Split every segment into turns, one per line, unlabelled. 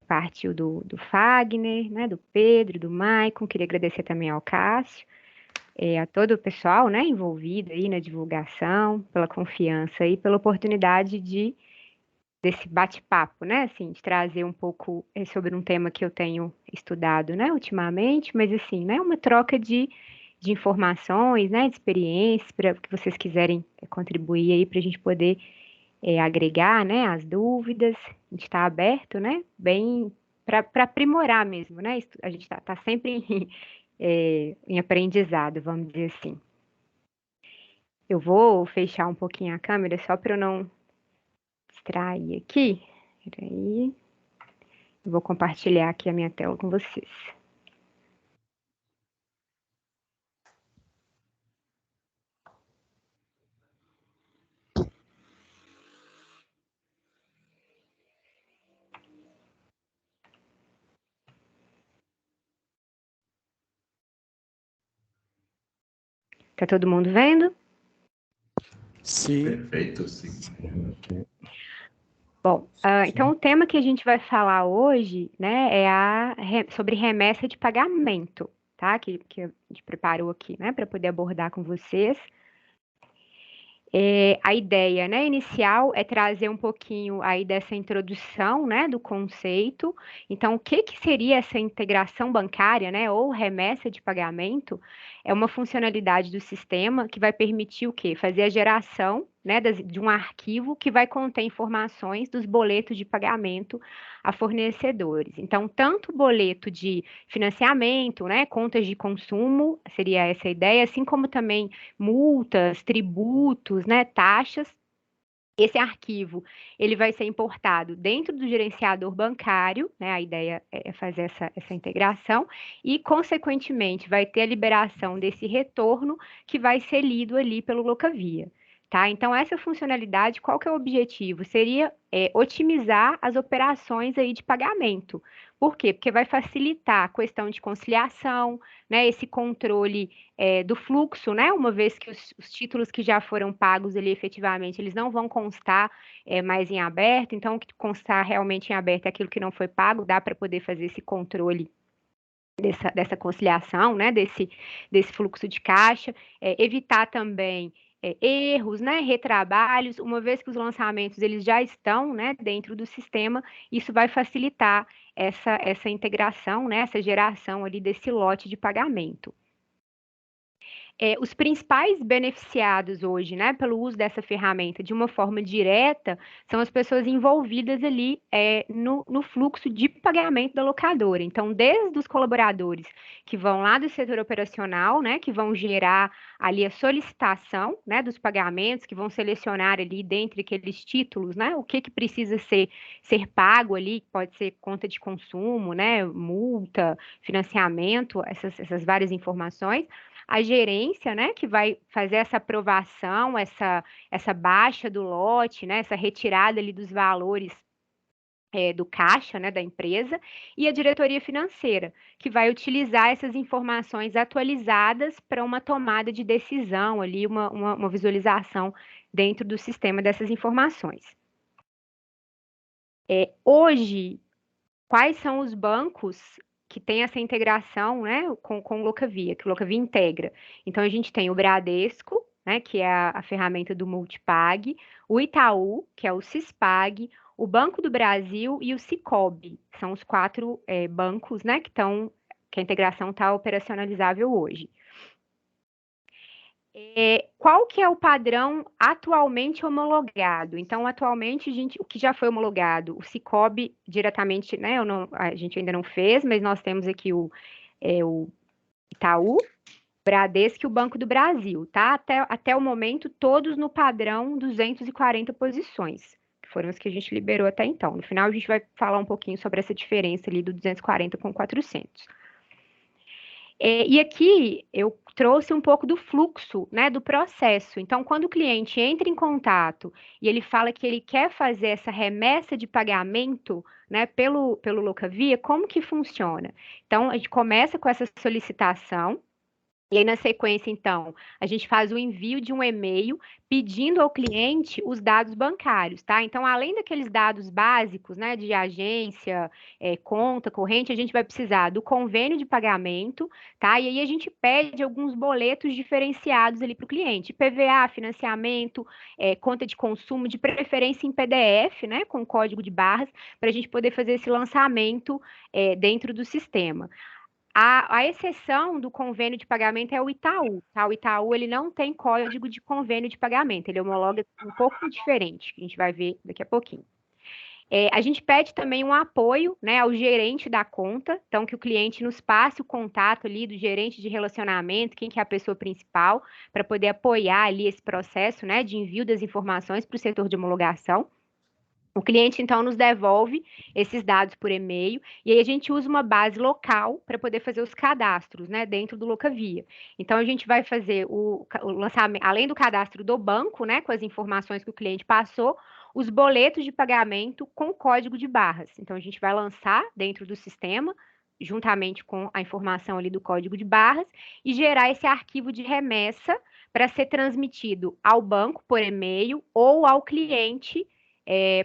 partiu do Fagner, né, do Pedro, do Maicon, queria agradecer também ao Cássio, a todo o pessoal, né, envolvido aí na divulgação, pela confiança e pela oportunidade desse bate-papo, né, assim, de trazer um pouco sobre um tema que eu tenho estudado, né, ultimamente, mas assim, né, uma troca de informações, né, de experiências, para que vocês quiserem contribuir aí para a gente poder agregar, né, as dúvidas, a gente está aberto, né, bem para aprimorar mesmo, né, a gente tá sempre em aprendizado, vamos dizer assim. Eu vou fechar um pouquinho a câmera só para eu não distrair aqui. Peraí. Eu vou compartilhar aqui a minha tela com vocês. Tá todo mundo vendo?
Sim.
Perfeito, sim.
Bom, então o tema que a gente vai falar hoje, né, sobre remessa de pagamento, tá? Que a gente preparou aqui, né, para poder abordar com vocês. A ideia, né, inicial é trazer um pouquinho aí dessa introdução, né, do conceito. Então, o que que seria essa integração bancária, né, ou remessa de pagamento? É uma funcionalidade do sistema que vai permitir o quê? Fazer a geração, né, de um arquivo que vai conter informações dos boletos de pagamento a fornecedores. Então, tanto o boleto de financiamento, né, contas de consumo, seria essa a ideia, assim como também multas, tributos, né, taxas. Esse arquivo, ele vai ser importado dentro do gerenciador bancário, né, a ideia é fazer essa integração, e, consequentemente, vai ter a liberação desse retorno que vai ser lido ali pelo Locavia. Tá? Então, essa funcionalidade, qual que é o objetivo? Seria otimizar as operações aí de pagamento. Por quê? Porque vai facilitar a questão de conciliação, né, esse controle do fluxo, né, uma vez que os títulos que já foram pagos ali efetivamente, eles não vão constar mais em aberto, então o que constar realmente em aberto é aquilo que não foi pago, dá para poder fazer esse controle dessa conciliação, né, desse fluxo de caixa, evitar também erros, né, retrabalhos, uma vez que os lançamentos eles já estão, né, dentro do sistema, isso vai facilitar essa integração, né, essa geração ali desse lote de pagamento. Os principais beneficiados hoje, né, pelo uso dessa ferramenta de uma forma direta, são as pessoas envolvidas ali no fluxo de pagamento da locadora. Então, desde os colaboradores que vão lá do setor operacional, né, que vão gerar ali a solicitação, né, dos pagamentos, que vão selecionar ali dentre aqueles títulos, né, o que precisa ser pago ali, pode ser conta de consumo, né, multa, financiamento, essas várias informações. A gerência, né, que vai fazer essa aprovação, essa baixa do lote, né, essa retirada ali dos valores do caixa, né, da empresa, e a diretoria financeira, que vai utilizar essas informações atualizadas para uma tomada de decisão ali, uma visualização dentro do sistema dessas informações. Hoje, quais são os bancos que têm essa integração, né, com o Locavia, que o Locavia integra? Então, a gente tem o Bradesco, né, que é a ferramenta do Multipag, o Itaú, que é o Cispag, o Banco do Brasil e o Sicoob. São os 4 bancos, né, que a integração está operacionalizável hoje. Qual que é o padrão atualmente homologado? Então, atualmente, o que já foi homologado, o Sicoob diretamente, né, a gente ainda não fez, mas nós temos aqui o Itaú, Bradesco e o Banco do Brasil, tá? Até o momento, todos no padrão 240 posições, que foram as que a gente liberou até então. No final, a gente vai falar um pouquinho sobre essa diferença ali do 240 com 400. E aqui eu trouxe um pouco do fluxo, né, do processo. Então, quando o cliente entra em contato e ele fala que ele quer fazer essa remessa de pagamento, né, pelo Locavia, como que funciona? Então, a gente começa com essa solicitação, E aí, na sequência, então, a gente faz o envio de um e-mail pedindo ao cliente os dados bancários, tá? Então, além daqueles dados básicos, né, de agência, conta corrente, a gente vai precisar do convênio de pagamento, tá? E aí a gente pede alguns boletos diferenciados ali para o cliente, PVA, financiamento, conta de consumo, de preferência em PDF, né, com código de barras, para a gente poder fazer esse lançamento, dentro do sistema. A exceção do convênio de pagamento é o Itaú, tá? O Itaú, ele não tem código de convênio de pagamento, ele homologa um pouco diferente, que a gente vai ver daqui a pouquinho. A gente pede também um apoio, né, ao gerente da conta, então que o cliente nos passe o contato ali do gerente de relacionamento, quem que é a pessoa principal, para poder apoiar ali esse processo, né, de envio das informações para o setor de homologação. O cliente, então, nos devolve esses dados por e-mail e aí a gente usa uma base local para poder fazer os cadastros, né, dentro do Locavia. Então, a gente vai fazer o lançamento, além do cadastro do banco, né, com as informações que o cliente passou, os boletos de pagamento com código de barras. Então, a gente vai lançar dentro do sistema, juntamente com a informação ali do código de barras, e gerar esse arquivo de remessa para ser transmitido ao banco por e-mail ou ao cliente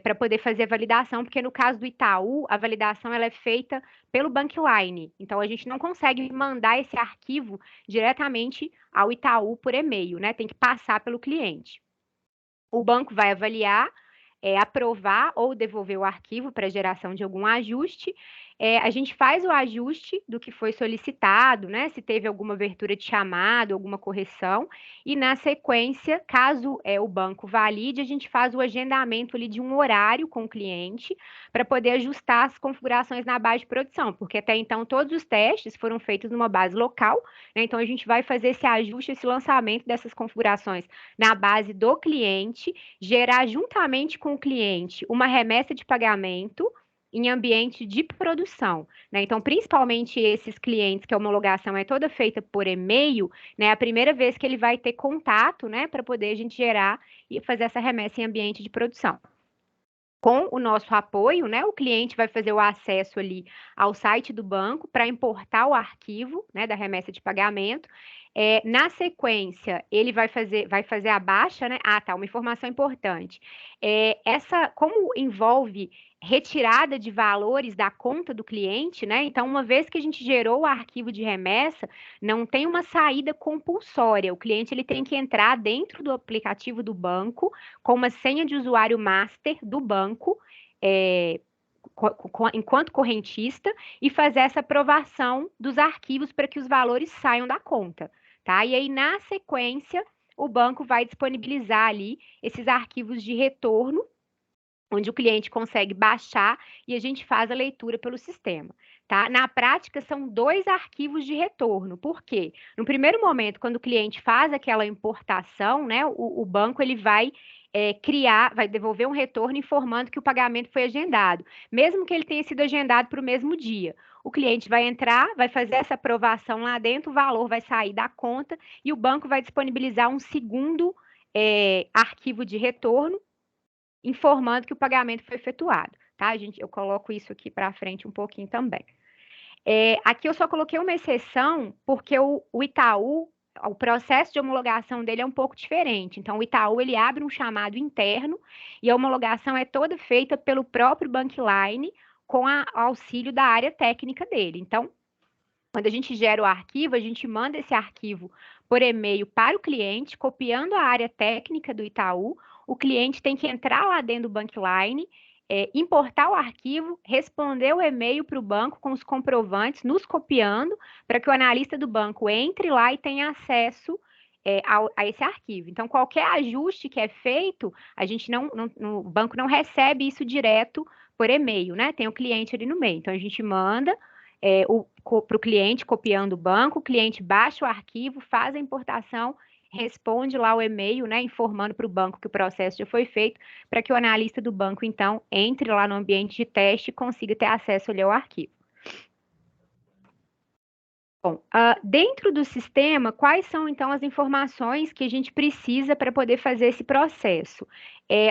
para poder fazer a validação, porque no caso do Itaú, a validação ela é feita pelo Bankline. Então, a gente não consegue mandar esse arquivo diretamente ao Itaú por e-mail, né? Tem que passar pelo cliente. O banco vai avaliar, aprovar ou devolver o arquivo para geração de algum ajuste. A gente faz o ajuste do que foi solicitado, né? Se teve alguma abertura de chamado, alguma correção, e na sequência, caso o banco valide, a gente faz o agendamento ali de um horário com o cliente para poder ajustar as configurações na base de produção, porque até então todos os testes foram feitos numa base local, né? Então a gente vai fazer esse ajuste, esse lançamento dessas configurações na base do cliente, gerar juntamente com o cliente uma remessa de pagamento em ambiente de produção, né? Então, principalmente esses clientes que a homologação é toda feita por e-mail, né? É a primeira vez que ele vai ter contato, né, para poder a gente gerar e fazer essa remessa em ambiente de produção. Com o nosso apoio, né, o cliente vai fazer o acesso ali ao site do banco para importar o arquivo, né, da remessa de pagamento. Na sequência, ele vai fazer a baixa, né? Ah, tá, uma informação importante. Como envolve retirada de valores da conta do cliente, né? Então, uma vez que a gente gerou o arquivo de remessa, não tem uma saída compulsória. O cliente ele tem que entrar dentro do aplicativo do banco com uma senha de usuário master do banco, é, enquanto correntista, e fazer essa aprovação dos arquivos para que os valores saiam da conta, tá? E aí, na sequência, o banco vai disponibilizar ali esses arquivos de retorno, onde o cliente consegue baixar e a gente faz a leitura pelo sistema, tá? Na prática, são dois arquivos de retorno. Por quê? No primeiro momento, quando o cliente faz aquela importação, né, o banco ele vai vai devolver um retorno informando que o pagamento foi agendado, mesmo que ele tenha sido agendado para o mesmo dia. O cliente vai entrar, vai fazer essa aprovação lá dentro, o valor vai sair da conta e o banco vai disponibilizar um segundo arquivo de retorno informando que o pagamento foi efetuado, tá, gente? Eu coloco isso aqui para frente um pouquinho também. Aqui eu só coloquei uma exceção porque o Itaú, o processo de homologação dele é um pouco diferente. Então, o Itaú, ele abre um chamado interno e a homologação é toda feita pelo próprio Bankline com auxílio da área técnica dele. Então, quando a gente gera o arquivo, a gente manda esse arquivo por e-mail para o cliente, copiando a área técnica do Itaú. O cliente tem que entrar lá dentro do Bankline, importar o arquivo, responder o e-mail para o banco com os comprovantes, nos copiando, para que o analista do banco entre lá e tenha acesso a esse arquivo. Então, qualquer ajuste que é feito, a gente o banco não recebe isso direto por e-mail, né? Tem o cliente ali no meio. Então, a gente manda para o cliente copiando o banco, o cliente baixa o arquivo, faz a importação, responde lá o e-mail, né, informando para o banco que o processo já foi feito, para que o analista do banco, então, entre lá no ambiente de teste e consiga ter acesso ali ao arquivo. Bom, dentro do sistema, quais são, então, as informações que a gente precisa para poder fazer esse processo?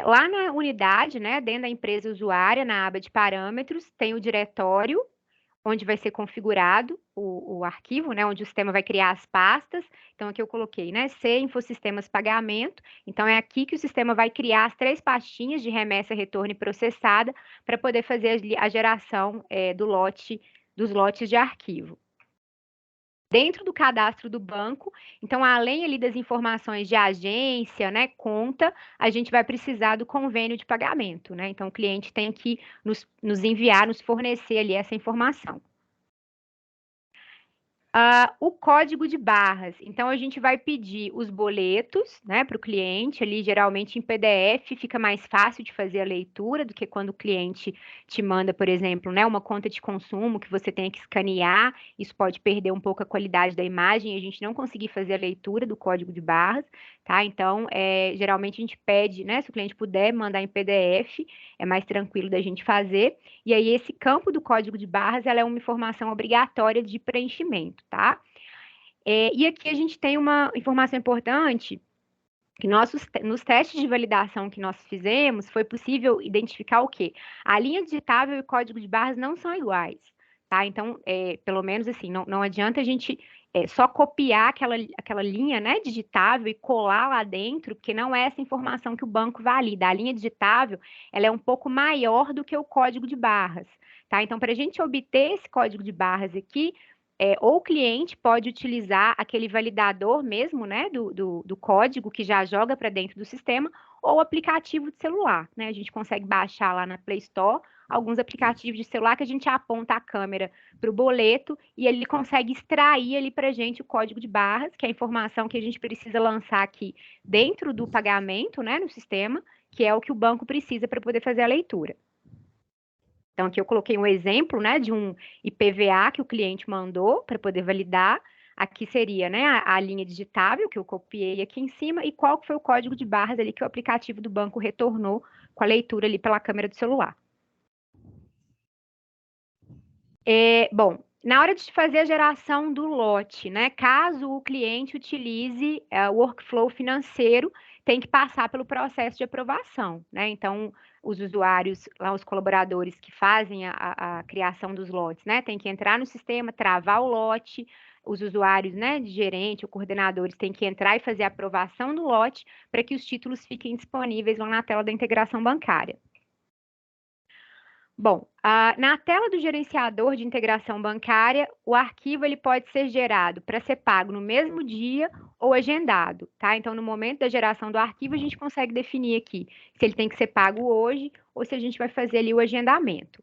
Lá na unidade, né, dentro da empresa usuária, na aba de parâmetros, tem o diretório, onde vai ser configurado o arquivo, né, onde o sistema vai criar as pastas. Então, aqui eu coloquei, né, C, Infosistemas Pagamento. Então, é aqui que o sistema vai criar as 3 pastinhas de remessa, retorno e processada para poder fazer a geração dos lotes de arquivo. Dentro do cadastro do banco, então, além ali das informações de agência, né, conta, a gente vai precisar do convênio de pagamento, né? Então, o cliente tem que nos enviar, nos fornecer ali essa informação. O código de barras. Então, a gente vai pedir os boletos, né, para o cliente, ali geralmente em PDF, fica mais fácil de fazer a leitura do que quando o cliente te manda, por exemplo, né, uma conta de consumo que você tem que escanear, isso pode perder um pouco a qualidade da imagem e a gente não conseguir fazer a leitura do código de barras, tá? Então, geralmente a gente pede, né, se o cliente puder mandar em PDF, é mais tranquilo da gente fazer. E aí, esse campo do código de barras, ela é uma informação obrigatória de preenchimento, tá? E aqui a gente tem uma informação importante, que nos testes de validação que nós fizemos, foi possível identificar o quê? A linha digitável e o código de barras não são iguais, tá? Então, pelo menos assim, não adianta a gente só copiar aquela linha, né, digitável e colar lá dentro, porque não é essa informação que o banco valida. A linha digitável, ela é um pouco maior do que o código de barras, tá? Então, para a gente obter esse código de barras aqui, ou o cliente pode utilizar aquele validador mesmo, né, do código que já joga para dentro do sistema, ou o aplicativo de celular, né? A gente consegue baixar lá na Play Store alguns aplicativos de celular que a gente aponta a câmera para o boleto e ele consegue extrair ali para a gente o código de barras, que é a informação que a gente precisa lançar aqui dentro do pagamento, né, no sistema, que é o que o banco precisa para poder fazer a leitura. Então, aqui eu coloquei um exemplo, né, de um IPVA que o cliente mandou para poder validar. Aqui seria, né, a linha digitável que eu copiei aqui em cima e qual que foi o código de barras ali que o aplicativo do banco retornou com a leitura ali pela câmera do celular. Bom, na hora de fazer a geração do lote, né, caso o cliente utilize o workflow financeiro, tem que passar pelo processo de aprovação, né? Então, os usuários, lá os colaboradores que fazem a criação dos lotes, né, tem que entrar no sistema, travar o lote, os usuários, né, de gerente ou coordenadores têm que entrar e fazer a aprovação do lote para que os títulos fiquem disponíveis lá na tela da integração bancária. Bom, na tela do gerenciador de integração bancária, o arquivo ele pode ser gerado para ser pago no mesmo dia ou agendado, tá? Então, no momento da geração do arquivo, a gente consegue definir aqui se ele tem que ser pago hoje ou se a gente vai fazer ali o agendamento.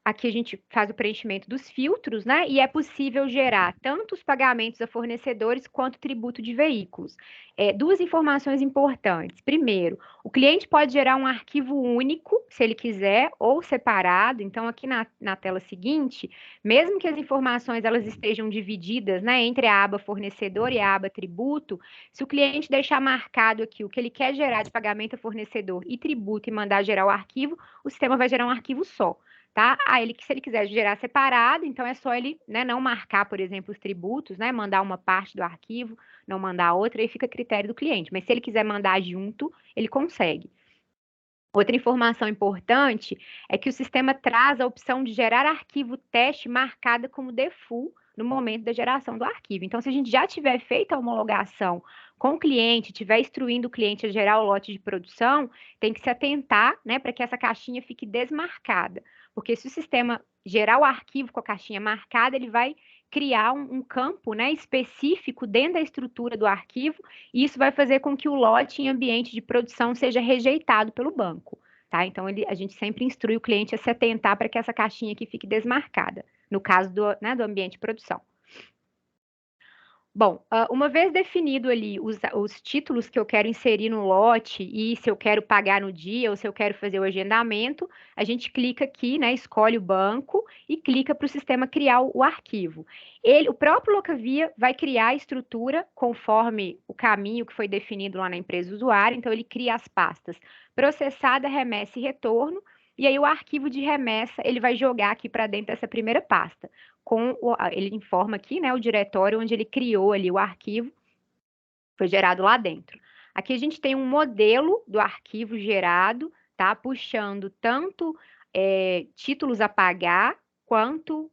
Aqui a gente faz o preenchimento dos filtros, né? E é possível gerar tanto os pagamentos a fornecedores quanto tributo de veículos. Duas informações importantes. Primeiro, o cliente pode gerar um arquivo único, se ele quiser, ou separado. Então, aqui na tela seguinte, mesmo que as informações elas estejam divididas, né, entre a aba fornecedor e a aba tributo, se o cliente deixar marcado aqui o que ele quer gerar de pagamento a fornecedor e tributo e mandar gerar o arquivo, o sistema vai gerar um arquivo só. Tá? Se ele quiser gerar separado, então é só ele, né, não marcar, por exemplo, os tributos, né, mandar uma parte do arquivo, não mandar outra, aí fica a critério do cliente. Mas se ele quiser mandar junto, ele consegue. Outra informação importante é que o sistema traz a opção de gerar arquivo teste marcada como default no momento da geração do arquivo. Então, se a gente já tiver feito a homologação com o cliente, tiver instruindo o cliente a gerar o lote de produção, tem que se atentar, né, para que essa caixinha fique desmarcada. Porque se o sistema gerar o arquivo com a caixinha marcada, ele vai criar um campo, né, específico dentro da estrutura do arquivo, e isso vai fazer com que o lote em ambiente de produção seja rejeitado pelo banco, tá? Então, a gente sempre instrui o cliente a se atentar para que essa caixinha aqui fique desmarcada, no caso do ambiente de produção. Bom, uma vez definido ali os títulos que eu quero inserir no lote e se eu quero pagar no dia ou se eu quero fazer o agendamento, a gente clica aqui, né, escolhe o banco e clica para o sistema criar o arquivo. O próprio Locavia vai criar a estrutura conforme o caminho que foi definido lá na empresa do usuário, então ele cria as pastas processada, remessa e retorno, e aí o arquivo de remessa ele vai jogar aqui para dentro dessa primeira pasta ele informa aqui, né, o diretório onde ele criou ali o arquivo, foi gerado lá dentro. Aqui a gente tem um modelo do arquivo gerado, tá? Puxando tanto títulos a pagar, quanto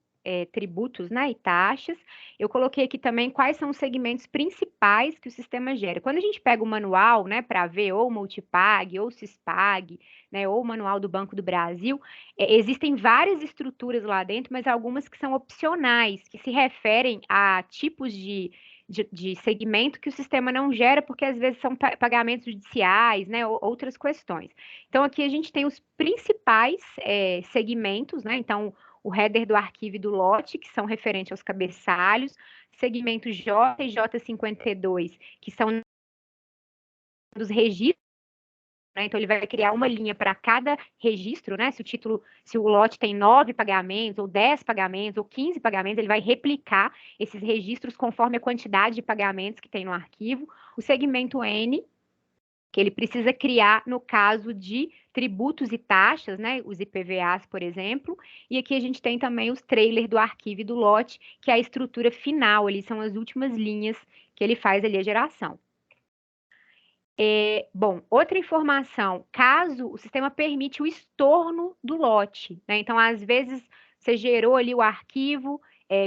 tributos, né, e taxas. Eu coloquei aqui também quais são os segmentos principais que o sistema gera. Quando a gente pega o manual, né, para ver ou Multipag, ou Cispag, né, ou o manual do Banco do Brasil, existem várias estruturas lá dentro, mas algumas que são opcionais, que se referem a tipos de segmento que o sistema não gera, porque às vezes são pagamentos judiciais, né, ou outras questões. Então, aqui a gente tem os principais segmentos, né? Então, o header do arquivo e do lote, que são referentes aos cabeçalhos, segmento J e J52, que são dos registros, né? Então, ele vai criar uma linha para cada registro, né? Se o lote tem 9 pagamentos, ou 10 pagamentos, ou 15 pagamentos, ele vai replicar esses registros conforme a quantidade de pagamentos que tem no arquivo. O segmento N, que ele precisa criar no caso de tributos e taxas, né, os IPVAs, por exemplo, e aqui a gente tem também os trailers do arquivo e do lote, que é a estrutura final, ali são as últimas linhas que ele faz ali a geração. Bom, outra informação, caso o sistema permite o estorno do lote, né? Então, às vezes, você gerou ali o arquivo,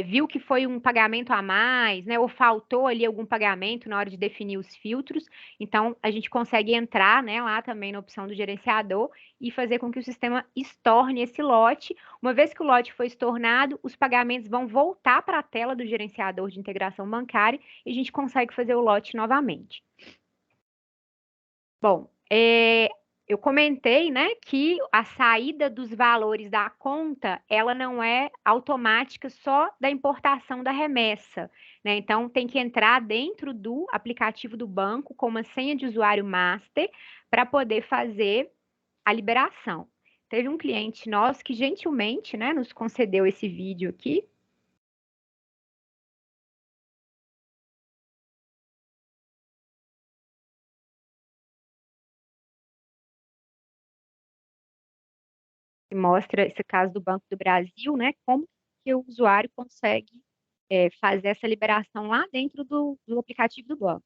viu que foi um pagamento a mais, né? Ou faltou ali algum pagamento na hora de definir os filtros. Então, a gente consegue entrar, né, lá também na opção do gerenciador e fazer com que o sistema estorne esse lote. Uma vez que o lote foi estornado, os pagamentos vão voltar para a tela do gerenciador de integração bancária e a gente consegue fazer o lote novamente. Bom, eu comentei, né, que a saída dos valores da conta, ela não é automática só da importação da remessa, né? Então, tem que entrar dentro do aplicativo do banco com uma senha de usuário master para poder fazer a liberação. Teve um cliente nosso que gentilmente, né, nos concedeu esse vídeo aqui. Que mostra esse caso do Banco do Brasil, né? Como que o usuário consegue fazer essa liberação lá dentro do aplicativo do banco.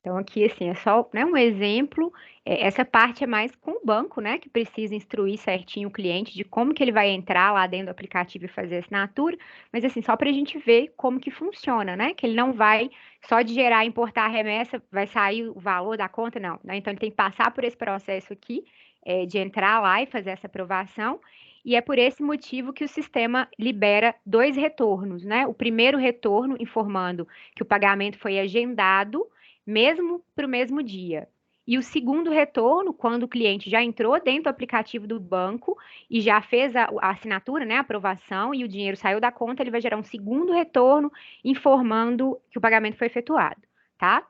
Então, aqui, assim, é só, né, um exemplo. Essa parte é mais com o banco, né, que precisa instruir certinho o cliente de como que ele vai entrar lá dentro do aplicativo e fazer a assinatura. Mas, assim, só para a gente ver como que funciona, né? Que ele não vai só de gerar e importar a remessa, vai sair o valor da conta, não, né? Então, ele tem que passar por esse processo aqui, de entrar lá e fazer essa aprovação. E é por esse motivo que o sistema libera dois retornos, né? O primeiro retorno informando que o pagamento foi agendado mesmo para o mesmo dia. E o segundo retorno, quando o cliente já entrou dentro do aplicativo do banco e já fez a assinatura, né, a aprovação, e o dinheiro saiu da conta, ele vai gerar um segundo retorno informando que o pagamento foi efetuado, tá?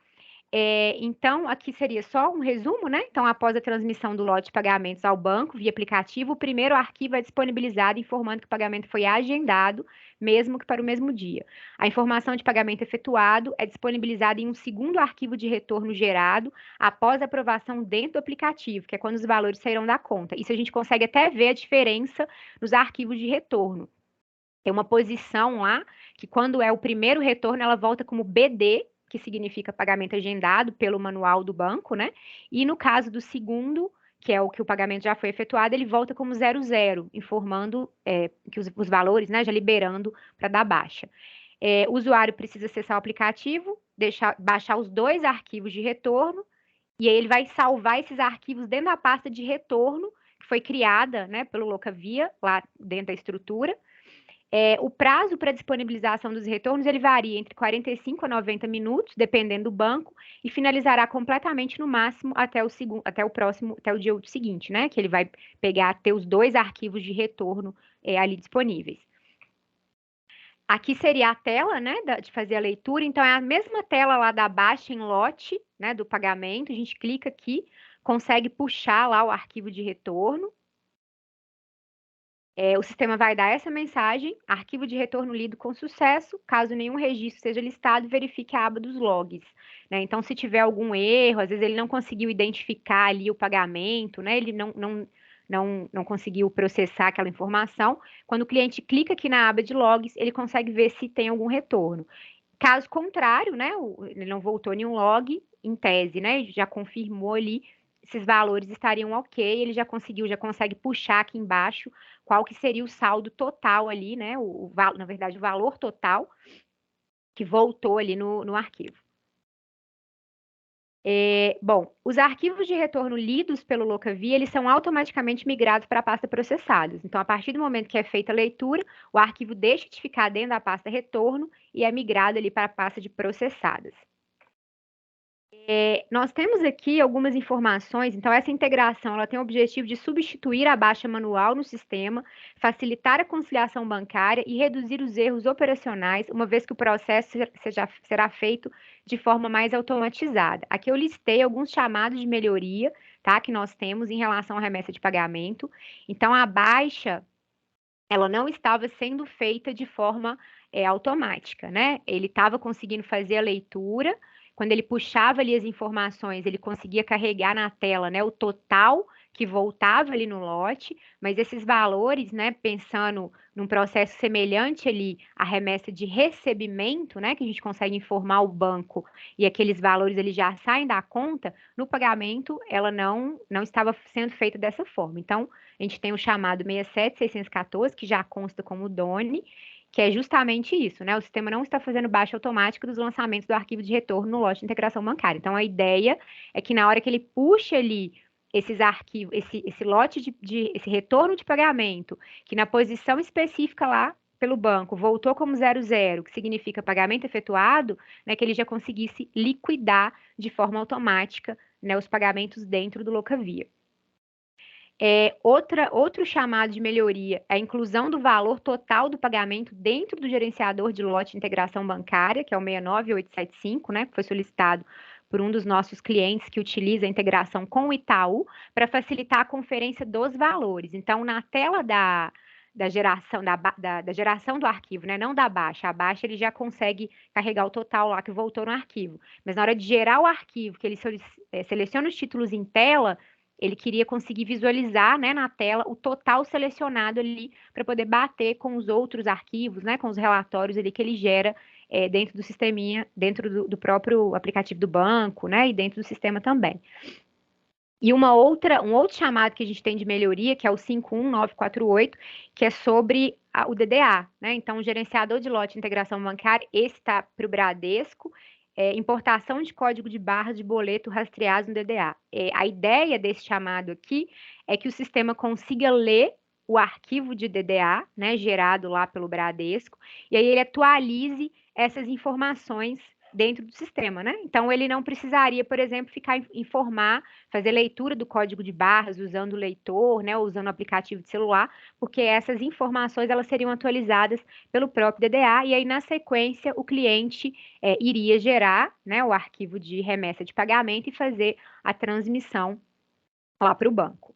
Então, aqui seria só um resumo, né? Então, após a transmissão do lote de pagamentos ao banco via aplicativo, o primeiro arquivo é disponibilizado informando que o pagamento foi agendado, mesmo que para o mesmo dia. A informação de pagamento efetuado é disponibilizada em um segundo arquivo de retorno gerado após a aprovação dentro do aplicativo, que é quando os valores sairão da conta. Isso a gente consegue até ver a diferença nos arquivos de retorno. Tem uma posição lá que, quando é o primeiro retorno, ela volta como BD, que significa pagamento agendado pelo manual do banco, né? E no caso do segundo, que é o que o pagamento já foi efetuado, ele volta como 00, informando que os valores, né, já liberando para dar baixa. O usuário precisa acessar o aplicativo, baixar os dois arquivos de retorno, e aí ele vai salvar esses arquivos dentro da pasta de retorno, que foi criada, né, pelo Locavia, lá dentro da estrutura. O prazo para disponibilização dos retornos ele varia entre 45 a 90 minutos, dependendo do banco, e finalizará completamente no máximo até o dia seguinte, né? Que ele vai ter os dois arquivos de retorno ali disponíveis. Aqui seria a tela, né, de fazer a leitura. Então, é a mesma tela lá da baixa em lote, né, do pagamento. A gente clica aqui, consegue puxar lá o arquivo de retorno. O sistema vai dar essa mensagem: arquivo de retorno lido com sucesso. Caso nenhum registro seja listado, verifique a aba dos logs, né? Então, se tiver algum erro, às vezes ele não conseguiu identificar ali o pagamento, né? Ele não conseguiu processar aquela informação. Quando o cliente clica aqui na aba de logs, ele consegue ver se tem algum retorno. Caso contrário, né? Ele não voltou nenhum log, em tese, né? Já confirmou ali, esses valores estariam ok, ele já consegue puxar aqui embaixo qual que seria o saldo total ali, né? Na verdade, o valor total que voltou ali no arquivo. Bom, os arquivos de retorno lidos pelo Locavi, eles são automaticamente migrados para a pasta processados. Então, a partir do momento que é feita a leitura, o arquivo deixa de ficar dentro da pasta retorno e é migrado ali para a pasta de processadas. Nós temos aqui algumas informações. Então, essa integração ela tem o objetivo de substituir a baixa manual no sistema, facilitar a conciliação bancária e reduzir os erros operacionais, uma vez que o processo será feito de forma mais automatizada. Aqui eu listei alguns chamados de melhoria, tá, que nós temos em relação à remessa de pagamento. Então, a baixa ela não estava sendo feita de forma automática, né? Ele estava conseguindo fazer a leitura. Quando ele puxava ali as informações, ele conseguia carregar na tela, né, o total que voltava ali no lote, mas esses valores, né, pensando num processo semelhante ali à remessa de recebimento, né, que a gente consegue informar o banco e aqueles valores eles já saem da conta, no pagamento ela não estava sendo feita dessa forma. Então, a gente tem o chamado 67614, que já consta como DONE, que é justamente isso, né? O sistema não está fazendo baixa automática dos lançamentos do arquivo de retorno no lote de integração bancária. Então, a ideia é que na hora que ele puxa ali esses arquivos, esse lote esse retorno de pagamento, que na posição específica lá pelo banco voltou como 00, que significa pagamento efetuado, né, que ele já conseguisse liquidar de forma automática, né, os pagamentos dentro do Locavia. Outro chamado de melhoria é a inclusão do valor total do pagamento dentro do gerenciador de lote de integração bancária, que é o 69875, né, que foi solicitado por um dos nossos clientes que utiliza a integração com o Itaú para facilitar a conferência dos valores. Então, na tela da geração do arquivo, né, não da baixa, a baixa ele já consegue carregar o total lá que voltou no arquivo. Mas na hora de gerar o arquivo, que ele seleciona os títulos em tela, ele queria conseguir visualizar, né, na tela o total selecionado ali para poder bater com os outros arquivos, né, com os relatórios ali que ele gera dentro do sisteminha, dentro do próprio aplicativo do banco, né, e dentro do sistema também. E um outro chamado que a gente tem de melhoria, que é o 51948, que é sobre o DDA, né? Então, o gerenciador de lote de integração bancária, esse está para o Bradesco, importação de código de barras de boleto rastreados no DDA. A ideia desse chamado aqui é que o sistema consiga ler o arquivo de DDA, né, gerado lá pelo Bradesco, e aí ele atualize essas informações dentro do sistema, né? Então, ele não precisaria, por exemplo, fazer leitura do código de barras usando o leitor, né, ou usando o aplicativo de celular, porque essas informações elas seriam atualizadas pelo próprio DDA, e aí, na sequência, o cliente iria gerar, né, o arquivo de remessa de pagamento e fazer a transmissão lá para o banco.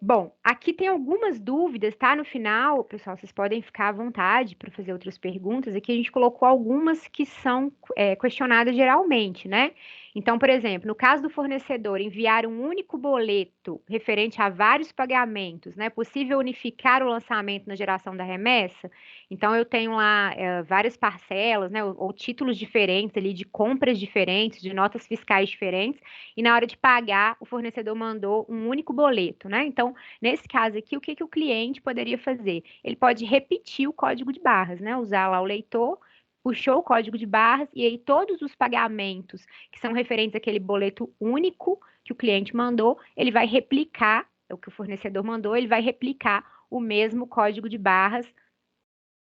Bom, aqui tem algumas dúvidas, tá? No final, pessoal, vocês podem ficar à vontade para fazer outras perguntas. Aqui a gente colocou algumas que são questionadas geralmente, né? Então, por exemplo, no caso do fornecedor enviar um único boleto referente a vários pagamentos, né? É possível unificar o lançamento na geração da remessa? Então, eu tenho lá várias parcelas, né? Ou títulos diferentes ali, de compras diferentes, de notas fiscais diferentes, e na hora de pagar, o fornecedor mandou um único boleto, né? Então, nesse caso aqui, o que o cliente poderia fazer? Ele pode repetir o código de barras, né? Usar lá o leitor, puxou o código de barras, e aí todos os pagamentos que são referentes àquele boleto único que o cliente mandou, ele vai replicar, o que o fornecedor mandou, ele vai replicar o mesmo código de barras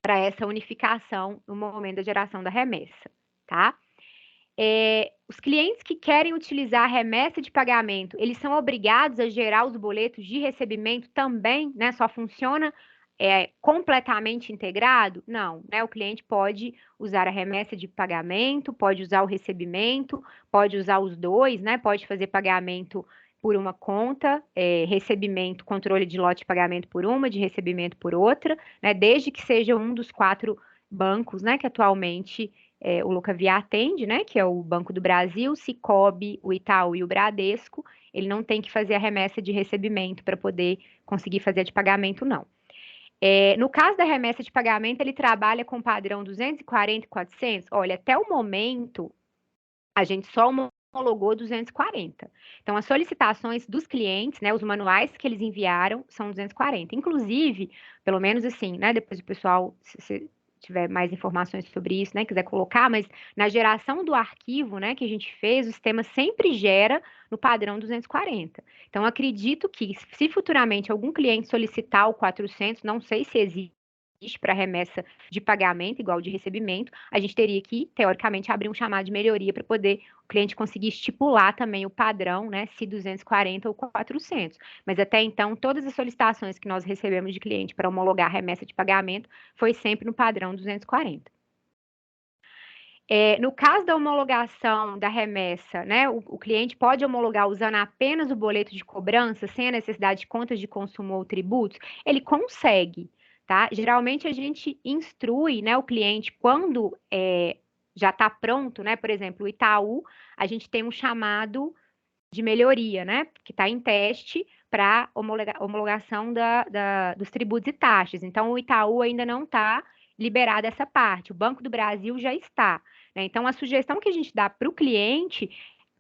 para essa unificação no momento da geração da remessa, tá? Os clientes que querem utilizar a remessa de pagamento, eles são obrigados a gerar os boletos de recebimento também, né? Só funciona é completamente integrado? Não, né? O cliente pode usar a remessa de pagamento, pode usar o recebimento, pode usar os dois, né? Pode fazer pagamento por uma conta, recebimento, controle de lote de pagamento por uma, de recebimento por outra, né? Desde que seja um dos 4 bancos, né? Que atualmente o Lucavia atende, né? Que é o Banco do Brasil, Sicoob, o Itaú e o Bradesco. Ele não tem que fazer a remessa de recebimento para poder conseguir fazer a de pagamento, não. No caso da remessa de pagamento, ele trabalha com padrão 240 e 400. Olha, até o momento, a gente só homologou 240. Então, as solicitações dos clientes, né, os manuais que eles enviaram são 240. Inclusive, pelo menos assim, né, depois o pessoal, se tiver mais informações sobre isso, né, quiser colocar, mas na geração do arquivo, né, que a gente fez, o sistema sempre gera no padrão 240. Então, acredito que se futuramente algum cliente solicitar o 400, não sei se existe para remessa de pagamento, igual de recebimento, a gente teria que, teoricamente, abrir um chamado de melhoria para poder o cliente conseguir estipular também o padrão, né, se 240 ou 400. Mas até então, todas as solicitações que nós recebemos de cliente para homologar a remessa de pagamento foi sempre no padrão 240. No caso da homologação da remessa, né, o cliente pode homologar usando apenas o boleto de cobrança, sem a necessidade de contas de consumo ou tributos? Ele consegue, tá? Geralmente a gente instrui, né, o cliente quando já está pronto, né? Por exemplo, o Itaú, a gente tem um chamado de melhoria, né? Que está em teste para homologação dos tributos e taxas. Então, o Itaú ainda não está liberado essa parte. O Banco do Brasil já está, né? Então, a sugestão que a gente dá para o cliente,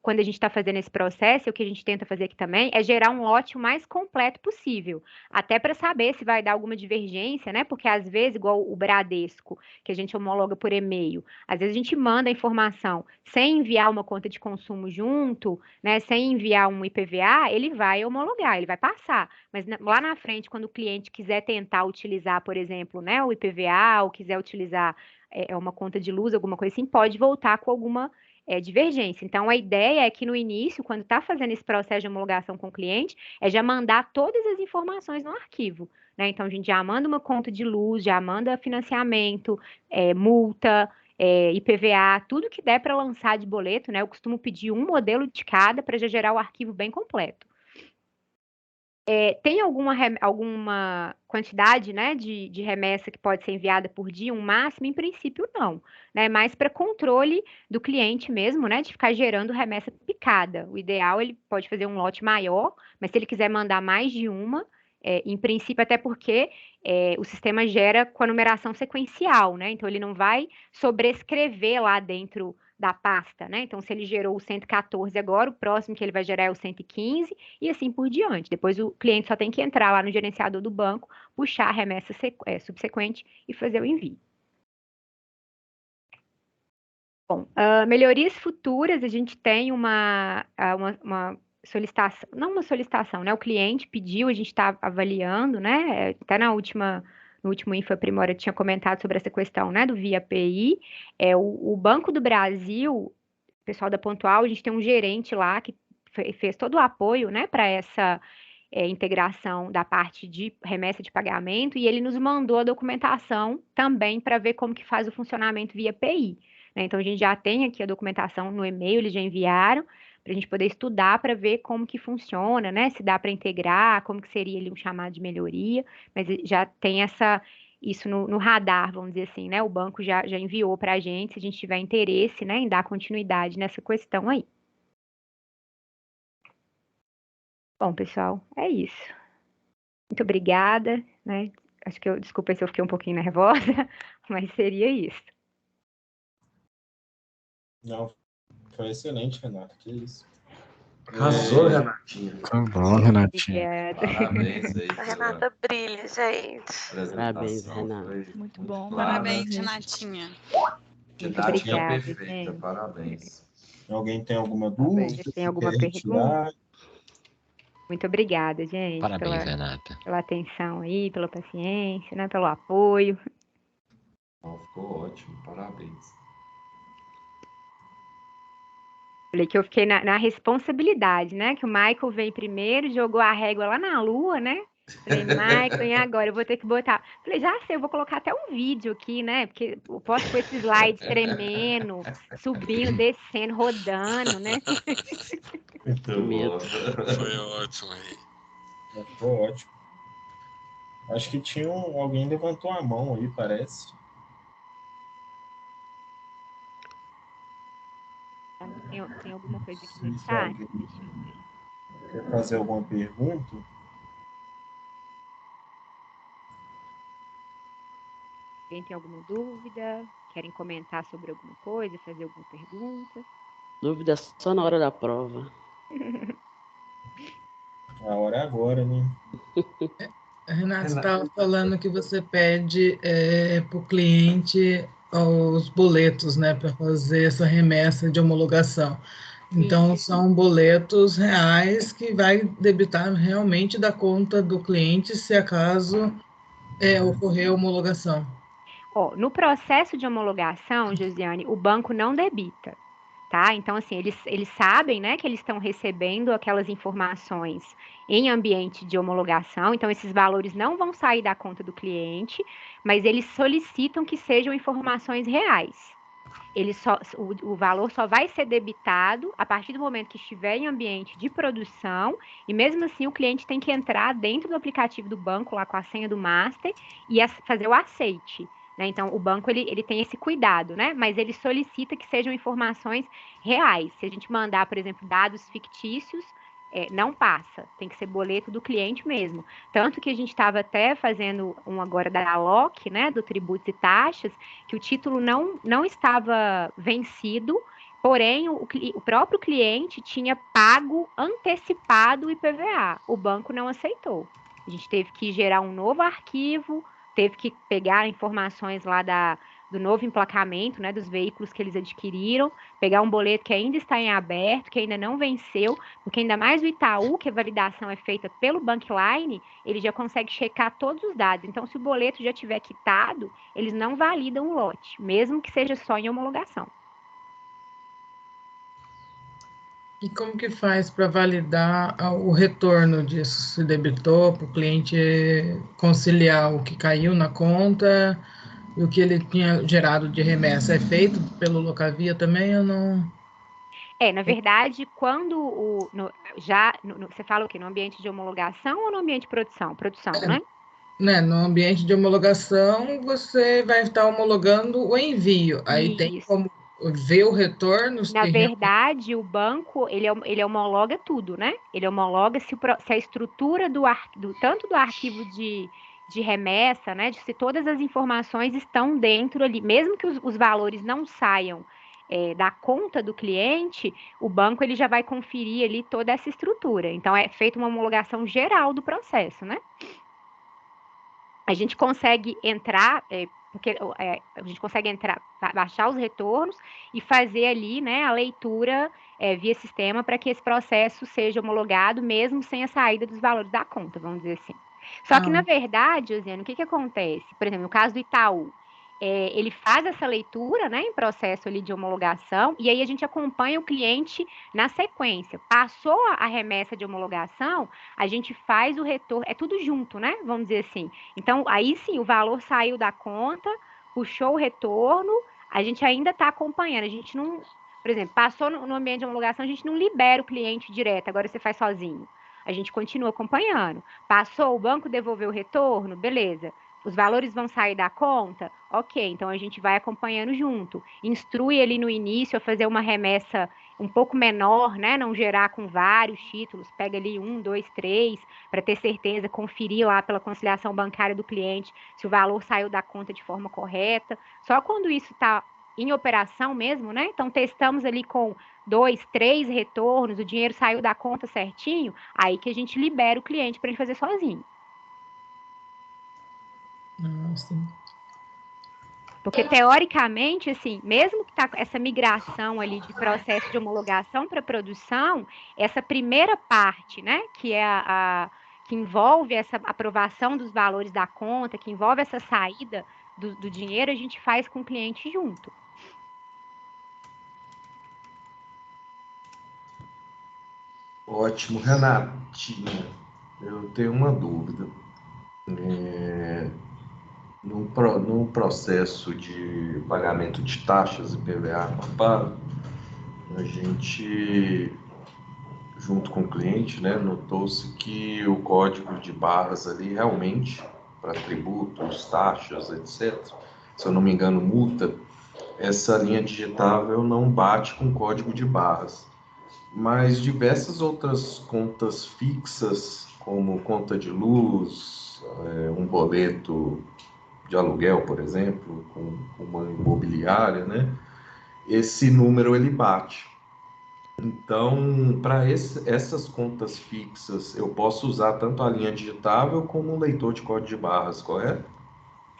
quando a gente está fazendo esse processo, e o que a gente tenta fazer aqui também, é gerar um lote o mais completo possível, até para saber se vai dar alguma divergência, né? Porque às vezes, igual o Bradesco, que a gente homologa por e-mail, às vezes a gente manda a informação sem enviar uma conta de consumo junto, né? Sem enviar um IPVA, ele vai homologar, ele vai passar. Mas lá na frente, quando o cliente quiser tentar utilizar, por exemplo, né, o IPVA, ou quiser utilizar uma conta de luz, alguma coisa assim, pode voltar com alguma divergência. Então, a ideia é que no início, quando está fazendo esse processo de homologação com o cliente, é já mandar todas as informações no arquivo, né? Então, a gente já manda uma conta de luz, já manda financiamento, multa, IPVA, tudo que der para lançar de boleto, né? Eu costumo pedir um modelo de cada para já gerar o arquivo bem completo. Tem alguma quantidade, né, de remessa que pode ser enviada por dia, um máximo? Em princípio, não, né? Mais para controle do cliente mesmo, né, de ficar gerando remessa picada. O ideal, ele pode fazer um lote maior, mas se ele quiser mandar mais de uma, em princípio, até porque o sistema gera com a numeração sequencial, né? Então, ele não vai sobrescrever lá dentro da pasta, né? Então, se ele gerou o 114 agora, o próximo que ele vai gerar é o 115 e assim por diante. Depois o cliente só tem que entrar lá no gerenciador do banco, puxar a remessa subsequente e fazer o envio. Bom, melhorias futuras, a gente tem uma solicitação, não uma solicitação, né? O cliente pediu, a gente está avaliando, né? Até no último Info Aprimora tinha comentado sobre essa questão, né? Do Via API. O Banco do Brasil, o pessoal da Pontual, a gente tem um gerente lá que fez todo o apoio, né, para essa integração da parte de remessa de pagamento e ele nos mandou a documentação também para ver como que faz o funcionamento via API, né? Então a gente já tem aqui a documentação no e-mail, eles já enviaram para a gente poder estudar para ver como que funciona, né? Se dá para integrar, como que seria ali um chamado de melhoria, mas já tem isso no radar, vamos dizer assim, né? O banco já enviou para a gente, se a gente tiver interesse, né, em dar continuidade nessa questão aí. Bom, pessoal, é isso. Muito obrigada, né? Acho que desculpa se eu fiquei um pouquinho nervosa, mas seria isso.
Não, foi excelente, Renato. Que isso.
Arrasou, Renatinha.
Tá bom, Renatinha.
Obrigada.
Parabéns aí
A
pela
Renata brilha, gente.
Parabéns,
apresentação.
Renato.
Foi
Muito bom,
clara.
parabéns, Renatinha.
Didática
obrigada,
perfeita,
gente.
parabéns.
Alguém tem alguma dúvida?
Tem alguma
Quer retirar?
pergunta? Muito obrigada, gente,
Parabéns, Renata.
pela atenção aí, pela paciência, né, pelo apoio.
Não, ficou ótimo, parabéns.
Falei que eu fiquei na responsabilidade, né? Que o Michael veio primeiro, jogou a régua lá na lua, né? Falei, Maicon, e agora? Eu vou ter que botar. Falei, já sei, eu vou colocar até um vídeo aqui, né? Porque eu posso pôr esses slides tremendo, subindo, descendo, rodando, né?
Muito
Que
bom.
medo.
Foi ótimo aí.
Ficou ótimo. Acho que tinha alguém levantou a mão aí, parece.
Tem alguma coisa aqui no
Se
chat?
alguém
Deixa eu ver.
quer fazer alguma pergunta,
Alguém tem alguma dúvida? Querem comentar sobre alguma coisa, fazer alguma pergunta?
Dúvida só na hora da prova.
a hora é agora, né?
Renato, você
Renato.
estava falando que você pede para o cliente os boletos, né, para fazer essa remessa de homologação. Então,
Isso.
são boletos reais que vai debitar realmente da conta do cliente se acaso ocorrer a homologação.
Ó, no processo de homologação, Josiane, o banco não debita, tá? Então, assim, eles sabem, né, que eles estão recebendo aquelas informações em ambiente de homologação, então esses valores não vão sair da conta do cliente, mas eles solicitam que sejam informações reais. O valor só vai ser debitado a partir do momento que estiver em ambiente de produção, e mesmo assim o cliente tem que entrar dentro do aplicativo do banco, lá com a senha do master, e fazer o aceite. Né? Então, o banco ele tem esse cuidado, né? Mas ele solicita que sejam informações reais. Se a gente mandar, por exemplo, dados fictícios, não passa, tem que ser boleto do cliente mesmo. Tanto que a gente estava até fazendo um agora da ALOC, né, do Tributos e Taxas, que o título não estava vencido, porém o próprio cliente tinha pago antecipado o IPVA. O banco não aceitou. A gente teve que gerar um novo arquivo, teve que pegar informações lá do novo emplacamento, né, dos veículos que eles adquiriram, pegar um boleto que ainda está em aberto, que ainda não venceu, porque ainda mais o Itaú, que a validação é feita pelo Bankline, ele já consegue checar todos os dados. Então, se o boleto já tiver quitado, eles não validam o lote, mesmo que seja só em homologação.
E como que faz para validar o retorno disso? Se debitou, para o cliente conciliar o que caiu na conta e o que ele tinha gerado de remessa? É feito pelo Locavia também ou não?
Na verdade, quando você fala o quê? No ambiente de homologação ou no ambiente de produção? Produção, né?
Né, no ambiente de homologação, você vai estar homologando o envio. Aí tem
Isso.
como ver o retorno, se
Na
realmente
verdade, o banco, ele homologa tudo, né? Ele homologa se a estrutura tanto do arquivo de remessa, né? Se todas as informações estão dentro ali, mesmo que os valores não saiam da conta do cliente, o banco ele já vai conferir ali toda essa estrutura. Então, é feita uma homologação geral do processo, né? A gente consegue entrar, porque a gente consegue entrar, baixar os retornos e fazer ali, né, a leitura via sistema para que esse processo seja homologado, mesmo sem a saída dos valores da conta, vamos dizer assim. Só que, na verdade, Josiane, o que acontece? Por exemplo, no caso do Itaú, ele faz essa leitura, né, em processo ali de homologação, e aí a gente acompanha o cliente na sequência. Passou a remessa de homologação, a gente faz o retorno, é tudo junto, né? Vamos dizer assim. Então, aí sim, o valor saiu da conta, puxou o retorno, a gente ainda está acompanhando. A gente não, por exemplo, passou no ambiente de homologação, a gente não libera o cliente direto, agora você faz sozinho. A gente continua acompanhando. Passou, o banco devolveu o retorno, beleza. Os valores vão sair da conta? Ok, então a gente vai acompanhando junto. Instrui ali no início a fazer uma remessa um pouco menor, né? Não gerar com vários títulos, pega ali 1, 2, 3, para ter certeza, conferir lá pela conciliação bancária do cliente se o valor saiu da conta de forma correta. Só quando isso está em operação mesmo, né? Então testamos ali com 2, 3 retornos, o dinheiro saiu da conta certinho, aí que a gente libera o cliente para ele fazer sozinho.
sim.
Porque, teoricamente, assim, mesmo que tá essa migração ali de processo de homologação para produção, essa primeira parte, né, que é que envolve essa aprovação dos valores da conta, que envolve essa saída do dinheiro, a gente faz com o cliente junto.
Ótimo, Renatinha. Eu tenho uma dúvida. No processo de pagamento de taxas IPVA Comparo, a gente, junto com o cliente, né, notou-se que o código de barras ali realmente, para tributos, taxas, etc., se eu não me engano, multa, essa linha digitável não bate com o código de barras. Mas diversas outras contas fixas, como conta de luz, um boleto de aluguel, por exemplo, com uma imobiliária, né? Esse número ele bate. Então, para essas contas fixas, eu posso usar tanto a linha digitável como um leitor de código de barras, correto?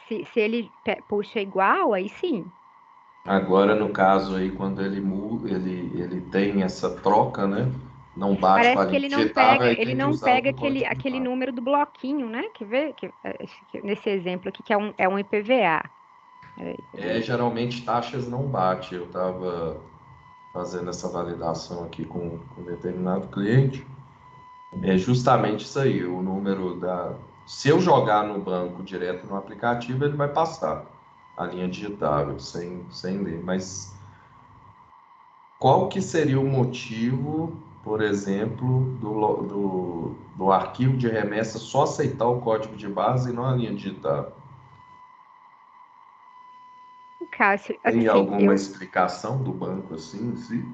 Se ele puxa igual, aí sim.
Agora, no caso aí, quando ele tem essa troca, né? Não bate com a
Parece que
linha digitável, aí
ele
tem que
não
usar o
pega
do código de
aquele
barras.
número do bloquinho, né? Que vê, nesse exemplo aqui, que é um IPVA.
Geralmente taxas não bate. Eu estava fazendo essa validação aqui com um determinado cliente. É justamente isso aí, o número da. Se eu jogar no banco direto no aplicativo, ele vai passar a linha digitável, sem ler. Mas qual que seria o motivo, por exemplo, do arquivo de remessa só aceitar o código de base e não a linha digitável?
Cássio,
Tem
assim,
alguma explicação do banco assim em si?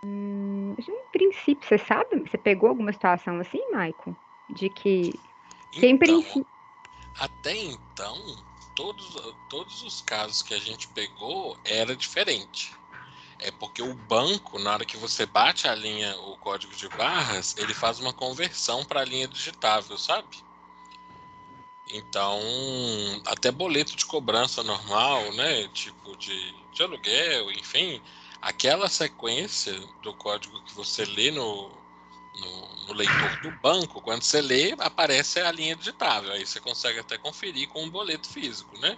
em princípio, você sabe? Você pegou alguma situação assim, Maicon? De que em
Então,
princípio.
até então, todos os casos que a gente pegou era diferente. É porque o banco, na hora que você bate a linha, o código de barras, ele faz uma conversão para a linha digitável, sabe? Então, até boleto de cobrança normal, né? Tipo de aluguel, enfim, aquela sequência do código que você lê no leitor do banco, quando você lê, aparece a linha digitável. Aí você consegue até conferir com um boleto físico, né?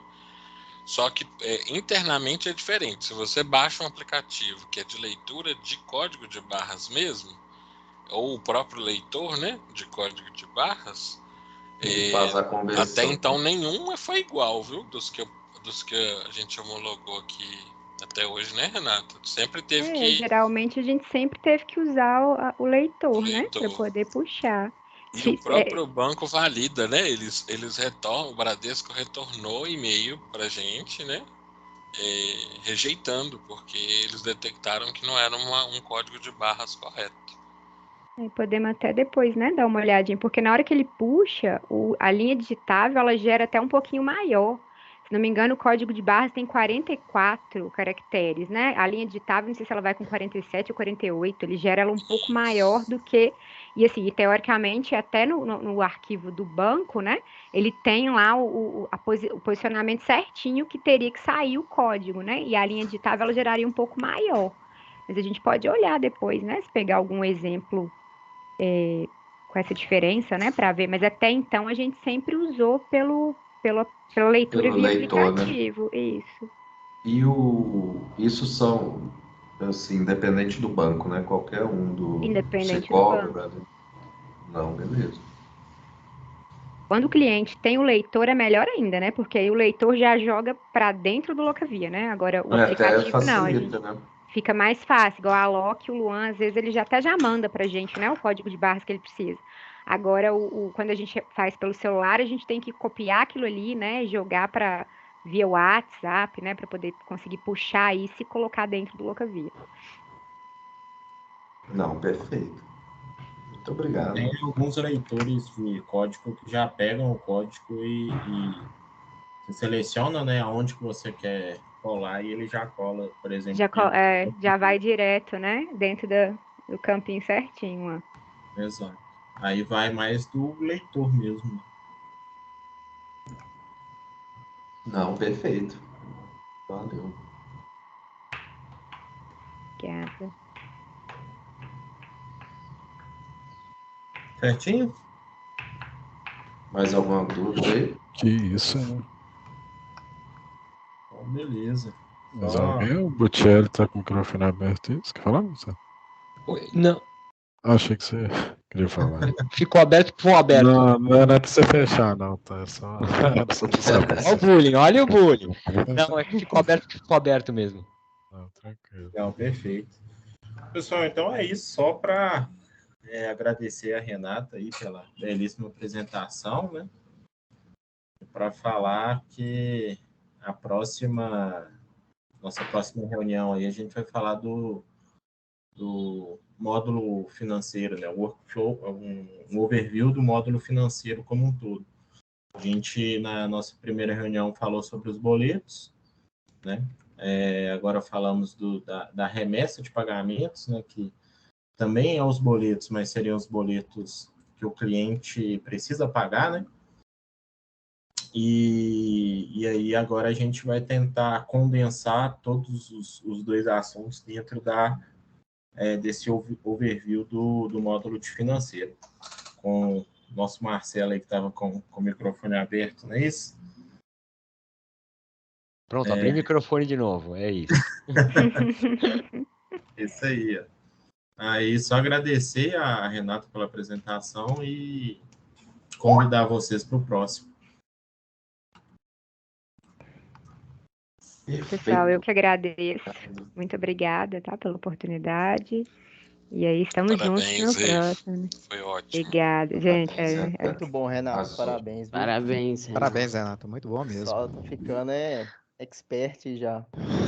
Só que internamente é diferente. Se você baixa um aplicativo que é de leitura de código de barras mesmo, ou o próprio leitor, né, de código de barras,
Ele faz a
até
conversão.
então nenhum foi igual, viu? Dos que a gente homologou aqui até hoje, né, Renata? Sempre teve que
Geralmente a gente sempre teve que usar o
o
leitor, né? Para
leitor.
poder puxar.
E o próprio banco valida, né? Eles retornam, o Bradesco retornou e-mail pra gente, né? Rejeitando, porque eles detectaram que não era um código de barras correto.
Podemos até depois, né, dar uma olhadinha, porque na hora que ele puxa, a linha digitável, ela gera até um pouquinho maior. Se não me engano, o código de barras tem 44 caracteres, né? A linha digitável, não sei se ela vai com 47 ou 48, ele gera ela um pouco maior do que... E assim, teoricamente, até no arquivo do banco, né, ele tem lá o posicionamento certinho que teria que sair o código, né? E a linha digitável, ela geraria um pouco maior. Mas a gente pode olhar depois, né, se pegar algum exemplo com essa diferença, né, para ver. Mas até então a gente sempre usou pela leitura
Pelo
via
leitor, né?
aplicativo. Isso.
Isso são, assim, independente do banco, né? Qualquer um do
Independente do
Cicobi,
banco.
Bradesco. Não, beleza.
Quando o cliente tem o leitor, é melhor ainda, né? Porque aí o leitor já joga para dentro do Locavia, né? Agora o
Até
aplicativo não, a
facilita,
gente
né?
fica mais fácil. Igual a Alok, o Luan, às vezes ele já manda pra gente, né? O código de barras que ele precisa. Agora, quando a gente faz pelo celular, a gente tem que copiar aquilo ali, né? Jogar para via WhatsApp, né? Para poder conseguir puxar isso e colocar dentro do Locavia.
Não, perfeito. Muito obrigado.
Tem alguns leitores de código que já pegam o código e você seleciona, né, aonde que você quer colar e ele já cola, por exemplo.
Já vai direto, né? Dentro do campinho certinho, ó.
Exato. Aí vai mais do leitor mesmo.
Não, perfeito. Valeu.
Obrigada.
Certinho?
Mais alguma dúvida aí?
Que isso, né?
Então, beleza.
Mas
Só
alguém, o Bocelli tá com o microfone aberto, é isso? Quer falar, Gustavo?
Oi, não.
Achei que você queria falar.
Ficou aberto, ficou aberto.
Não é pra você fechar, não, tá? É só pra saber.
Olha o bullying, olha o bullying. Não, é que ficou aberto mesmo.
Não, tranquilo.
Não, perfeito. Pessoal, então é isso. Só para agradecer a Renata aí pela belíssima apresentação, né? Para falar que nossa próxima reunião aí a gente vai falar do módulo financeiro, né? Workflow, um overview do módulo financeiro como um todo. A gente, na nossa primeira reunião, falou sobre os boletos, né? Agora falamos da remessa de pagamentos, né? Que também é os boletos, mas seriam os boletos que o cliente precisa pagar, né? E aí agora a gente vai tentar condensar todos os dois assuntos dentro desse overview do módulo de financeiro. Com o nosso Marcelo aí que estava com o microfone aberto, não é isso?
Pronto, abri o microfone de novo, é isso.
Isso aí. Ó. Aí só agradecer a Renata pela apresentação e convidar vocês para o próximo.
Pessoal, eu que agradeço. Muito obrigada, tá, pela oportunidade. E aí, estamos juntos no próximo.
Foi ótimo.
Obrigada, gente.
Muito bom, Renato. Parabéns. Viu?
Parabéns, Renato.
Parabéns, Renato. Muito bom mesmo.
Só tô ficando expert já.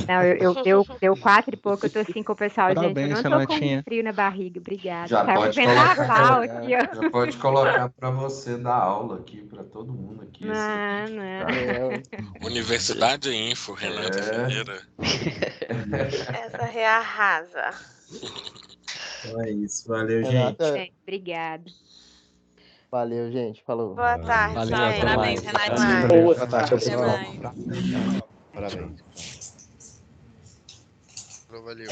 Não, deu 4 e pouco, eu tô assim com o pessoal,
Parabéns,
gente. Eu não tô
Renatinha.
com frio na barriga, obrigada.
Já
Tá
pode
pau
colocar,
aqui, ó.
já pode colocar para você dar aula aqui, para todo mundo aqui.
Universidade Info, Renata Ferreira.
Essa rearrasa.
Então é isso. Valeu,
Renata,
gente.
Obrigada.
Valeu, gente. Falou.
Boa tarde,
Valeu,
gente.
parabéns,
Renato.
Boa tarde,
Até
pessoal.
mais.
Parabéns.
Valeu.